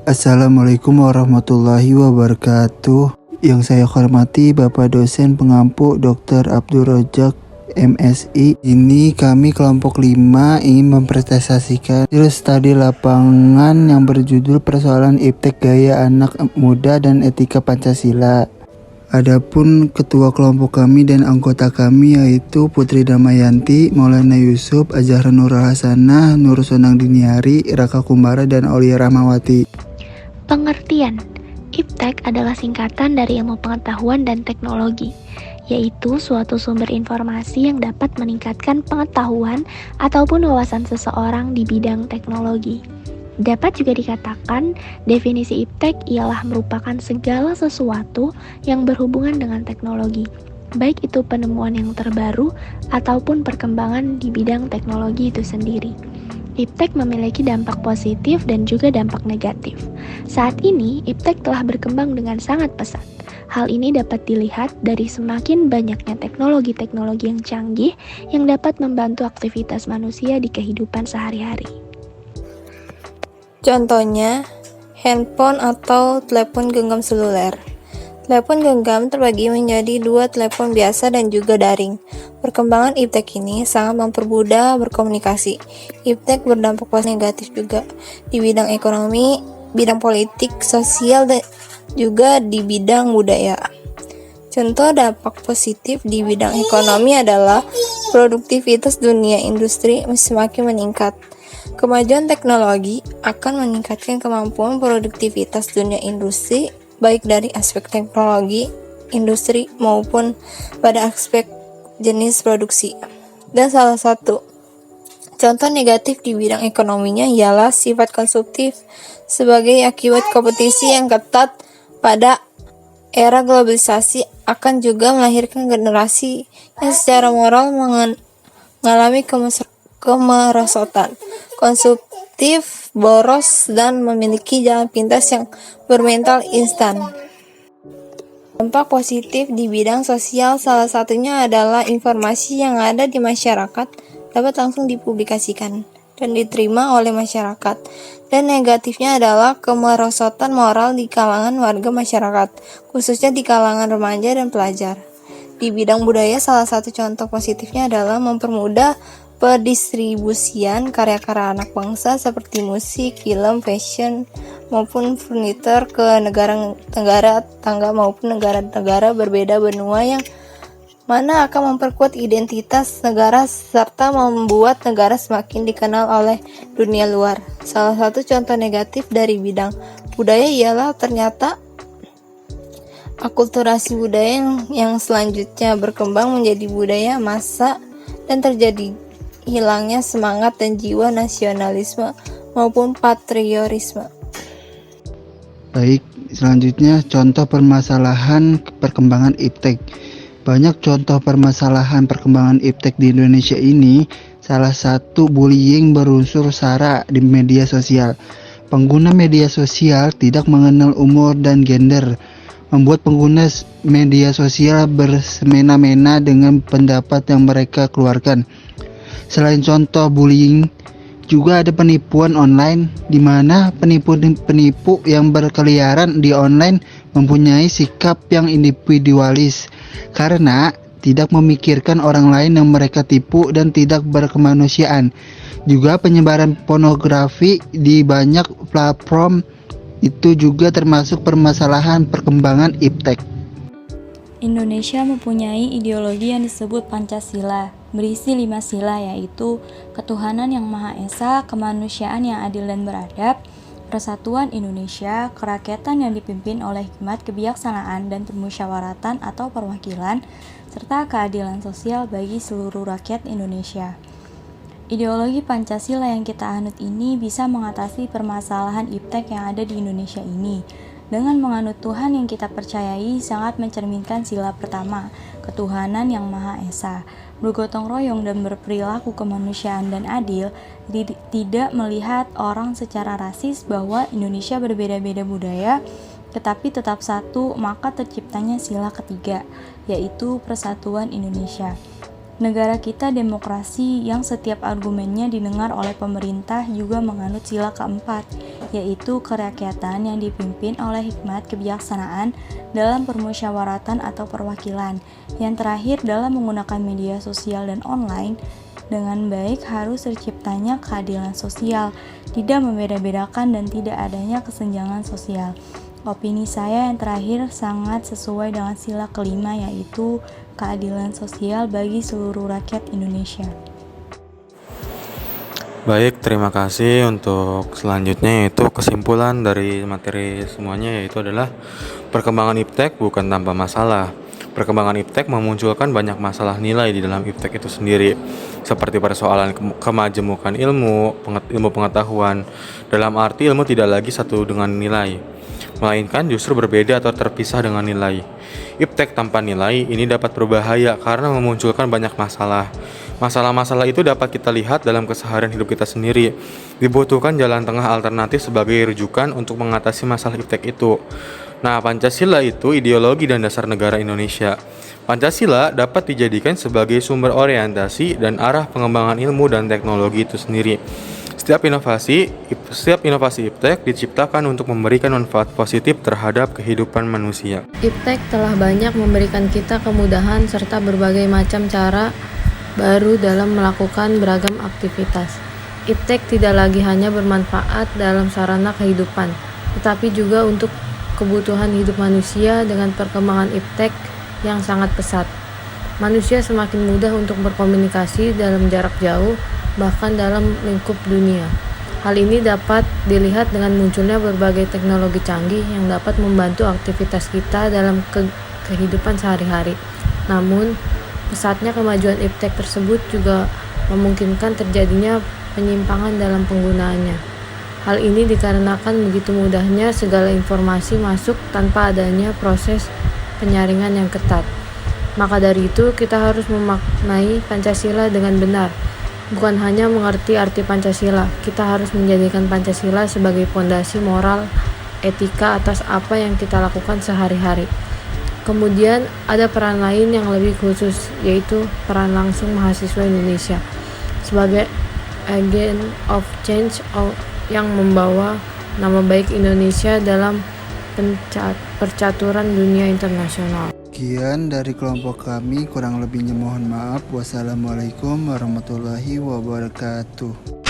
Assalamualaikum warahmatullahi wabarakatuh. Yang saya hormati Bapak dosen pengampu Dr. Abdul Rojak MSI. Ini kami kelompok 5 ingin mempresentasikan hasil studi lapangan yang berjudul persoalan iptek gaya anak muda dan etika Pancasila. Adapun ketua kelompok kami dan anggota kami yaitu Putri Damayanti, Maulana Yusuf, Azhara Nurul Hasanah, Nur Sonang Diniari, Raka Kumbara, dan Aulia Rahmawati. Pengertian, iptek adalah singkatan dari ilmu pengetahuan dan teknologi, yaitu suatu sumber informasi yang dapat meningkatkan pengetahuan ataupun wawasan seseorang di bidang teknologi. Dapat juga dikatakan, definisi iptek ialah merupakan segala sesuatu yang berhubungan dengan teknologi, baik itu penemuan yang terbaru ataupun perkembangan di bidang teknologi itu sendiri. Iptek memiliki dampak positif dan juga dampak negatif. Saat ini, iptek telah berkembang dengan sangat pesat. Hal ini dapat dilihat dari semakin banyaknya teknologi-teknologi yang canggih yang dapat membantu aktivitas manusia di kehidupan sehari-hari. Contohnya, handphone atau telepon genggam seluler. Telepon genggam terbagi menjadi 2 telepon biasa dan juga daring. Perkembangan iptek ini sangat mempermudah berkomunikasi. Iptek berdampak positif negatif juga di bidang ekonomi, bidang politik, sosial, dan juga di bidang budaya. Contoh dampak positif di bidang ekonomi adalah produktivitas dunia industri semakin meningkat. Kemajuan teknologi akan meningkatkan kemampuan produktivitas dunia industri, baik dari aspek teknologi, industri, maupun pada aspek jenis produksi. Dan salah satu contoh negatif di bidang ekonominya ialah sifat konsumtif sebagai akibat kompetisi yang ketat pada era globalisasi akan juga melahirkan generasi yang secara moral mengalami kemerosotan, konsumtif, boros, dan memiliki jalan pintas yang bermental instan. Dampak positif di bidang sosial salah satunya adalah informasi yang ada di masyarakat dapat langsung dipublikasikan dan diterima oleh masyarakat. Dan negatifnya adalah kemerosotan moral di kalangan warga masyarakat, khususnya di kalangan remaja dan pelajar. Di bidang budaya salah satu contoh positifnya adalah mempermudah pendistribusian karya-karya anak bangsa seperti musik, film, fashion, maupun furnitur ke negara tangga maupun negara-negara berbeda benua yang mana akan memperkuat identitas negara serta membuat negara semakin dikenal oleh dunia luar. Salah satu contoh negatif dari bidang budaya ialah ternyata akulturasi budaya yang selanjutnya berkembang menjadi budaya massa dan terjadi hilangnya semangat dan jiwa nasionalisme maupun patriotisme. Baik, selanjutnya contoh permasalahan perkembangan iptek. Banyak contoh permasalahan perkembangan iptek di Indonesia ini. Salah satu bullying berunsur sara di media sosial. Pengguna media sosial tidak mengenal umur dan gender, membuat pengguna media sosial bersemena-mena dengan pendapat yang mereka keluarkan. Selain contoh bullying, juga ada penipuan online di mana penipu yang berkeliaran di online mempunyai sikap yang individualis karena tidak memikirkan orang lain yang mereka tipu dan tidak berkemanusiaan. Juga penyebaran pornografi di banyak platform itu juga termasuk permasalahan perkembangan iptek. Indonesia mempunyai ideologi yang disebut Pancasila, berisi 5 sila yaitu ketuhanan yang Maha Esa, kemanusiaan yang adil dan beradab, persatuan Indonesia, kerakyatan yang dipimpin oleh hikmat, kebijaksanaan, dan permusyawaratan atau perwakilan, serta keadilan sosial bagi seluruh rakyat Indonesia. Ideologi Pancasila yang kita anut ini bisa mengatasi permasalahan iptek yang ada di Indonesia ini. Dengan menganut Tuhan yang kita percayai sangat mencerminkan sila pertama, ketuhanan yang Maha Esa, bergotong royong dan berperilaku kemanusiaan dan adil, tidak melihat orang secara rasis bahwa Indonesia berbeda-beda budaya, tetapi tetap satu, maka terciptanya sila ketiga, yaitu persatuan Indonesia. Negara kita demokrasi yang setiap argumennya didengar oleh pemerintah juga menganut sila keempat, yaitu kerakyatan yang dipimpin oleh hikmat kebijaksanaan dalam permusyawaratan atau perwakilan. Yang terakhir, dalam menggunakan media sosial dan online dengan baik harus terciptanya keadilan sosial, tidak membeda-bedakan dan tidak adanya kesenjangan sosial. Opini saya yang terakhir sangat sesuai dengan sila kelima, yaitu keadilan sosial bagi seluruh rakyat Indonesia. Baik, terima kasih. Untuk selanjutnya yaitu kesimpulan dari materi semuanya, yaitu adalah perkembangan iptek bukan tanpa masalah. Perkembangan iptek memunculkan banyak masalah nilai di dalam iptek itu sendiri, seperti persoalan kemajemukan ilmu pengetahuan, dalam arti ilmu tidak lagi satu dengan nilai, melainkan justru berbeda atau terpisah dengan nilai. Iptek tanpa nilai ini dapat berbahaya karena memunculkan banyak masalah. Masalah-masalah itu dapat kita lihat dalam keseharian hidup kita sendiri. Dibutuhkan jalan tengah alternatif sebagai rujukan untuk mengatasi masalah iptek itu. Nah, Pancasila itu ideologi dan dasar negara Indonesia. Pancasila dapat dijadikan sebagai sumber orientasi dan arah pengembangan ilmu dan teknologi itu sendiri. Setiap inovasi iptek diciptakan untuk memberikan manfaat positif terhadap kehidupan manusia. Iptek telah banyak memberikan kita kemudahan serta berbagai macam cara baru dalam melakukan beragam aktivitas. Iptek tidak lagi hanya bermanfaat dalam sarana kehidupan, tetapi juga untuk kebutuhan hidup manusia. Dengan perkembangan iptek yang sangat pesat, manusia semakin mudah untuk berkomunikasi dalam jarak jauh, bahkan dalam lingkup dunia. Hal ini dapat dilihat dengan munculnya berbagai teknologi canggih yang dapat membantu aktivitas kita dalam kehidupan sehari-hari. Namun, pesatnya kemajuan iptek tersebut juga memungkinkan terjadinya penyimpangan dalam penggunaannya. Hal ini dikarenakan begitu mudahnya segala informasi masuk tanpa adanya proses penyaringan yang ketat. Maka dari itu, kita harus memaknai Pancasila dengan benar. Bukan hanya mengerti arti Pancasila, kita harus menjadikan Pancasila sebagai fondasi moral, etika atas apa yang kita lakukan sehari-hari. Kemudian ada peran lain yang lebih khusus, yaitu peran langsung mahasiswa Indonesia sebagai agent of change yang membawa nama baik Indonesia dalam percaturan dunia internasional. Sekian dari kelompok kami, kurang lebihnya mohon maaf. Wassalamualaikum warahmatullahi wabarakatuh.